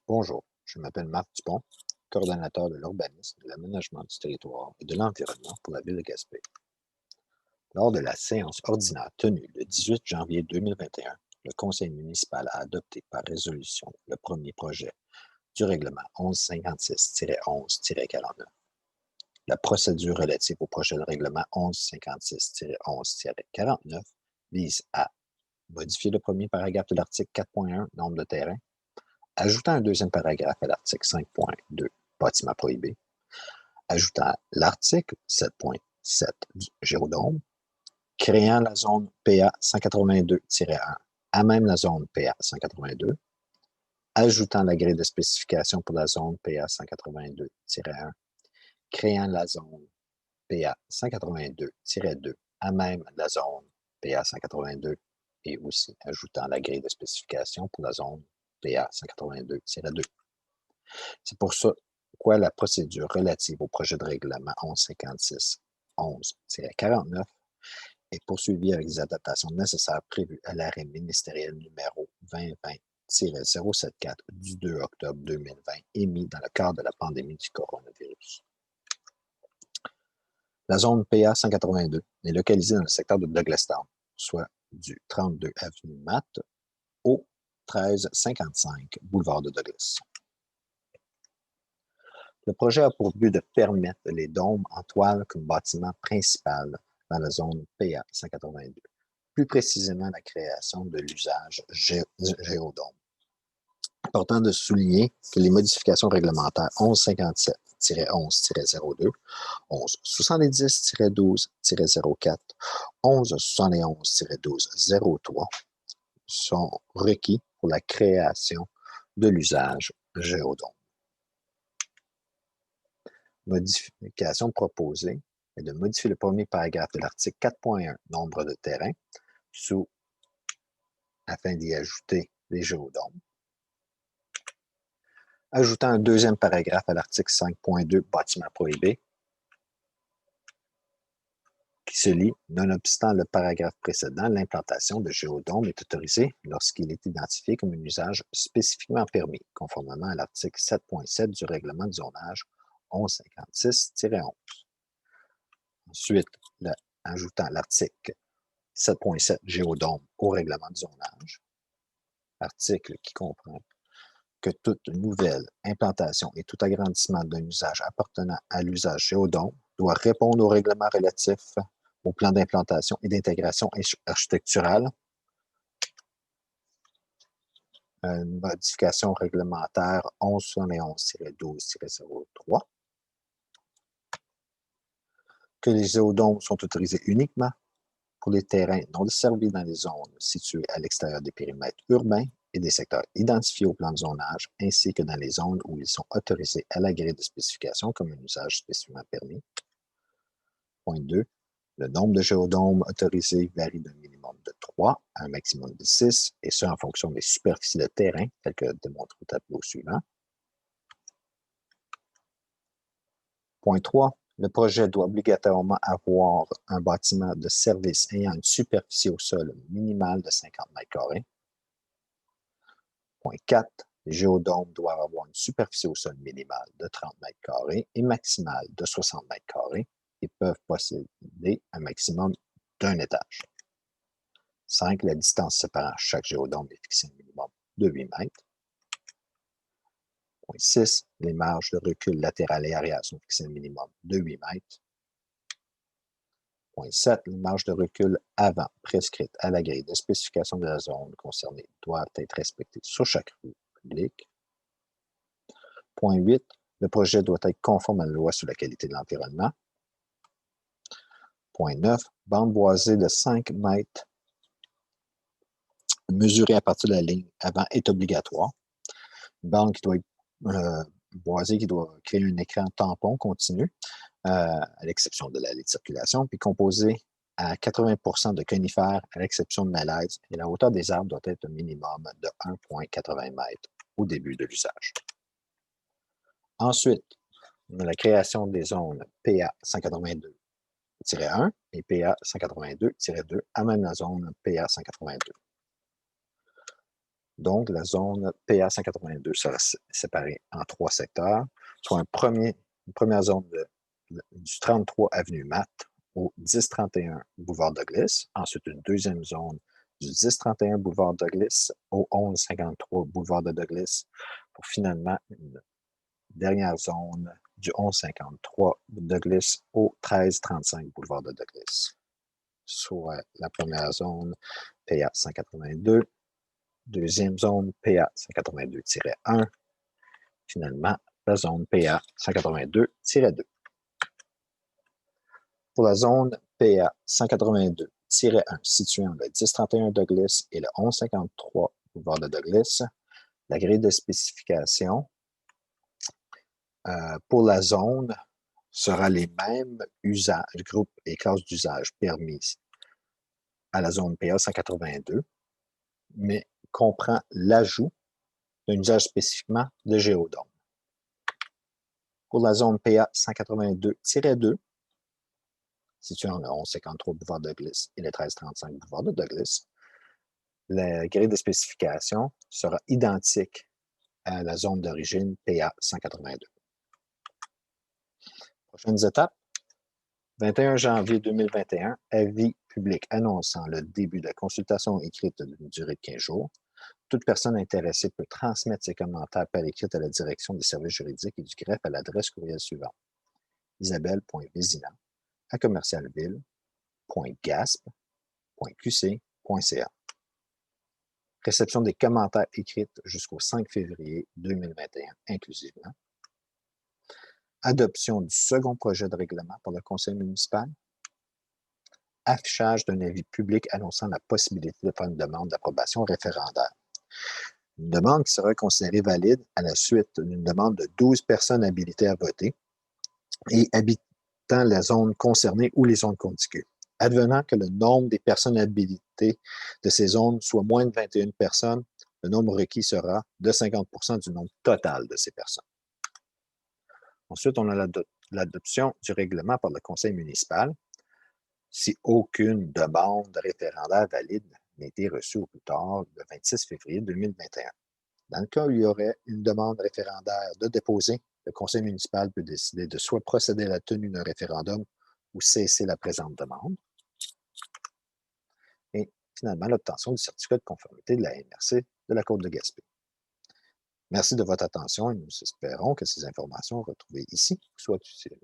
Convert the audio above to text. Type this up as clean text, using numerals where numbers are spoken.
Bonjour, je m'appelle Marc Dupont, coordonnateur de l'urbanisme, de l'aménagement du territoire et de l'environnement pour la ville de Gaspé. Lors de la séance ordinaire tenue le 18 janvier 2021, le conseil municipal a adopté par résolution le premier projet du règlement 1156-11-49. La procédure relative au projet de règlement 1156-11-49 vise à modifier le premier paragraphe de l'article 4.1, nombre de terrains, ajoutant un deuxième paragraphe à l'article 5.2, bâtiment prohibé, ajoutant l'article 7.7 du Géodôme, créant la zone PA 182-1 à même la zone PA 182, ajoutant la grille de spécification pour la zone PA 182-1, créant la zone PA 182-2 à même la zone PA 182 et aussi ajoutant la grille de spécification pour la zone PA 182-2. C'est pour ça pourquoi la procédure relative au projet de règlement 1156-11-49 est poursuivie avec les adaptations nécessaires prévues à l'arrêt ministériel numéro 2020-074 du 2 octobre 2020 émis dans le cadre de la pandémie du coronavirus. La zone PA 182 est localisée dans le secteur de Douglastown, soit du 32 avenue Matt au 1355 boulevard de Douglas. Le projet a pour but de permettre les dômes en toile comme bâtiment principal dans la zone PA 182, plus précisément la création de l'usage géodôme. Important de souligner que les modifications réglementaires 1157-11-02, 1170-12-04, 1171-12-03 sont requis pour la création de l'usage géodôme. Modification proposée est de modifier le premier paragraphe de l'article 4.1, nombre de terrains, afin d'y ajouter les géodômes. Ajoutant un deuxième paragraphe à l'article 5.2, bâtiment prohibé, qui se lit, nonobstant le paragraphe précédent, l'implantation de géodômes est autorisée lorsqu'il est identifié comme un usage spécifiquement permis, conformément à l'article 7.7 du règlement de zonage 1156-11. Ensuite, ajoutant l'article 7.7 géodôme au règlement de zonage, article qui comprend que toute nouvelle implantation et tout agrandissement d'un usage appartenant à l'usage géodôme doit répondre au règlement relatif au plan d'implantation et d'intégration architecturale, une modification réglementaire 1171-12-03, que les géodômes sont autorisés uniquement pour les terrains non desservis dans les zones situées à l'extérieur des périmètres urbains et des secteurs identifiés au plan de zonage, ainsi que dans les zones où ils sont autorisés à la grille de spécification comme un usage spécifiquement permis. Point 2. Le nombre de géodômes autorisés varie d'un minimum de 3 à un maximum de 6, et ce en fonction des superficies de terrain, telles que démontré au tableau suivant. Point 3. Le projet doit obligatoirement avoir un bâtiment de service ayant une superficie au sol minimale de 50 m². Point 4. Les géodômes doivent avoir une superficie au sol minimale de 30 m² et maximale de 60 m² et peuvent posséder un maximum d'un étage. 5. La distance séparant chaque géodôme est fixée au minimum de 8 mètres. Point 6. Les marges de recul latéral et arrière sont fixées au minimum de 8 mètres. Point 7. Les marges de recul avant prescrites à la grille de spécification de la zone concernée doivent être respectées sur chaque rue publique. Point 8. Le projet doit être conforme à la loi sur la qualité de l'environnement. Point 9. Bande boisée de 5 mètres mesurée à partir de la ligne avant est obligatoire. Une bande qui doit être boisée, qui doit créer un écran tampon continu, à l'exception de l'allée de circulation, puis composée à 80% de conifères, à l'exception de malaises, et la hauteur des arbres doit être un minimum de 1,80 m au début de l'usage. Ensuite, la création des zones PA 182-1 et PA 182-2 à même la zone PA 182. Donc, la zone PA 182 sera séparée en 3 secteurs, soit une première zone du 33 avenue Matt au 1031 boulevard Douglas, ensuite une deuxième zone du 1031 boulevard Douglas au 1153 boulevard de Douglas, pour finalement une dernière zone du 1153 Douglas au 1335 boulevard de Douglas, soit la première zone PA 182, deuxième zone PA 182-1, finalement la zone PA 182-2. Pour la zone PA 182-1 située entre le 1031 Douglas et le 1153 boulevard de Douglas, la grille de spécification pour la zone sera les mêmes usages, groupes et classes d'usage permises à la zone PA 182, mais comprend l'ajout d'un usage spécifiquement de géodôme. Pour la zone PA 182-2, située entre le 1153 boulevard de Douglas et le 1335 boulevard de Douglas, la grille de spécification sera identique à la zone d'origine PA 182. Prochaines étapes. 21 janvier 2021, avis public annonçant le début de la consultation écrite d'une durée de 15 jours. Toute personne intéressée peut transmettre ses commentaires par écrit à la direction des services juridiques et du greffe à l'adresse courriel suivante: isabelle.vézina@commercialville.gasp.qc.ca. Réception des commentaires écrits jusqu'au 5 février 2021 inclusivement. Adoption du second projet de règlement par le conseil municipal. Affichage d'un avis public annonçant la possibilité de faire une demande d'approbation référendaire. Une demande qui sera considérée valide à la suite d'une demande de 12 personnes habilitées à voter et habitant la zone concernée ou les zones contiguës. Advenant que le nombre des personnes habilitées de ces zones soit moins de 21 personnes, le nombre requis sera de 50% du nombre total de ces personnes. Ensuite, on a l'adoption du règlement par le conseil municipal si aucune demande référendaire valide n'a été reçue au plus tard le 26 février 2021. Dans le cas où il y aurait une demande référendaire de déposer, le conseil municipal peut décider de soit procéder à la tenue d'un référendum ou cesser la présente demande. Et finalement, l'obtention du certificat de conformité de la MRC de la Côte de Gaspé. Merci de votre attention et nous espérons que ces informations retrouvées ici soient utiles.